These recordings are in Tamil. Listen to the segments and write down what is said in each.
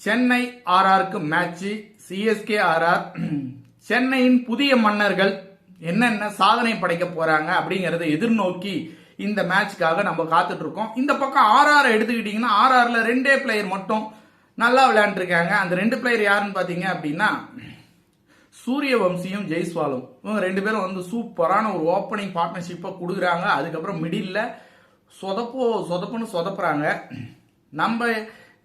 சென்னை ஆர்ஆருக்கு மேட்ச். CSK RR. சென்னையின் புதிய மன்னர்கள் என்னென்ன சாதனை படைக்க போறாங்க அப்படிங்கறத எதிர்நோக்கி இந்த மேட்ச்க்காக நம்ம காத்துட்டு இருக்கோம். இந்த பக்கம் ஆர்ஆர் எடுத்துக்கிட்டீங்கன்னா ஆர்ஆர்ல ரெண்டே பிளேயர் மட்டும் நல்லா விளையாண்டுருக்காங்க. அந்த ரெண்டு பிளேயர் யாருன்னு பாத்தீங்க அப்படின்னா சூரியவம்சியும் ஜெய்ஸ்வாலும். இவங்க ரெண்டு பேரும் வந்து சூப்பரான ஒரு ஓப்பனிங் பார்ட்னர்ஷிப்பை கொடுக்குறாங்க. அதுக்கப்புறம் மிடில் சொதப்புன்னு சொதப்புறாங்க. நம்ம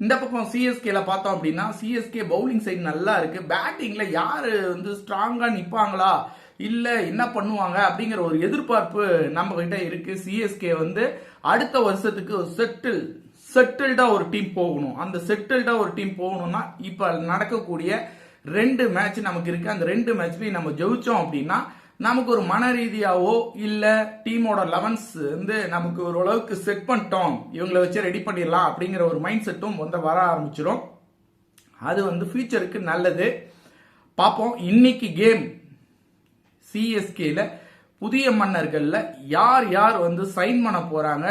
இந்த பக்கம் சிஎஸ்கேல பார்த்தோம் அப்படின்னா சிஎஸ்கே பவுலிங் சைடு நல்லா இருக்கு. பேட்டிங்ல யாரு வந்து ஸ்ட்ராங்கா நிப்பாங்களா இல்ல என்ன பண்ணுவாங்க அப்படிங்கிற ஒரு எதிர்பார்ப்பு நம்ம கிட்ட இருக்கு. சிஎஸ்கே வந்து அடுத்த வருஷத்துக்கு செட்டில்டா ஒரு டீம் போகணும். அந்த செட்டில்டா ஒரு டீம் போகணும்னா இப்ப நடக்கக்கூடிய ரெண்டு மேட்ச் நமக்கு இருக்கு. அந்த ரெண்டு மேட்ச்லயும் நம்ம ஜெயிச்சோம் அப்படின்னா நமக்கு ஒரு மன ரீதியாவோ இல்ல டீமோட லெவன்ஸ் வந்து நமக்கு ஓரளவுக்கு செட் பண்ணிட்டோம், இவங்களை வச்சு ரெடி பண்ணிடலாம் அப்படிங்கிற ஒரு மைண்ட் செட்டும் வந்து வர ஆரம்பிச்சிடும். அது வந்து ஃபியூச்சருக்கு நல்லது. பார்ப்போம் இன்னைக்கு கேம். சிஎஸ்கேல புதிய மன்னர்கள்ல யார் யார் வந்து சைன் பண்ண போறாங்க,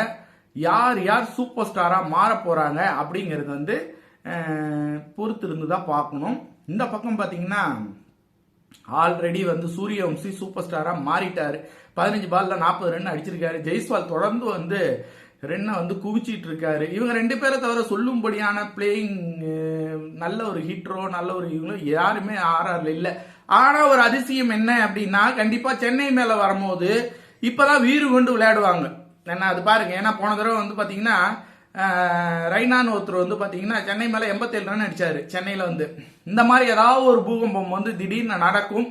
யார் யார் சூப்பர் ஸ்டாரா மாற போறாங்க அப்படிங்கிறது வந்து பொறுத்து இருந்து தான் பார்க்கணும். இந்த பக்கம் பாத்தீங்கன்னா ஆல்ரெடி வந்து சூரியவம்சி சூப்பர் ஸ்டாரா மாறிட்டாரு. 15 பால்ல 40 ரன் அடிச்சிருக்காரு. ஜெய்ஸ்வால் தொடர்ந்து வந்து ரன்னை வந்து குவிச்சிட்டு இருக்காரு. இவங்க ரெண்டு பேரை தவிர சொல்லும்படியான பிளேயிங் நல்ல ஒரு ஹிட்ரோ நல்ல ஒரு இவங்களும் யாருமே ஆர்ஆர்ல இல்ல. ஆனா ஒரு அதிசயம் என்ன அப்படின்னா கண்டிப்பா சென்னை மேல வரும்போது இப்பதான் வீறு கொண்டு விளையாடுவாங்க. என்ன அது பாருங்க. ஏன்னா போன தடவை வந்து பாத்தீங்கன்னா ரெய்னான்னு ஒருத்தர் வந்து பாத்தீங்கன்னா சென்னை மேல 87 ரன் அடிச்சாரு. சென்னையில வந்து இந்த மாதிரி ஏதாவது ஒரு பூகம்பம் வந்து திடீர்னு நடக்கும்.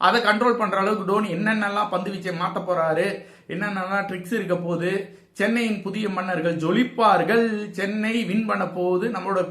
அதை கண்ட்ரோல் பண்ற அளவுக்கு டோனி என்னென்னலாம் பந்து வீச்சை மாத்த போறாரு, என்னென்னலாம் ட்ரிக்ஸ் இருக்க போகுது, சென்னையின் புதிய மன்னர்கள் ஜொலிப்பார்கள், சென்னை வின் பண்ண போகுது நம்மளோட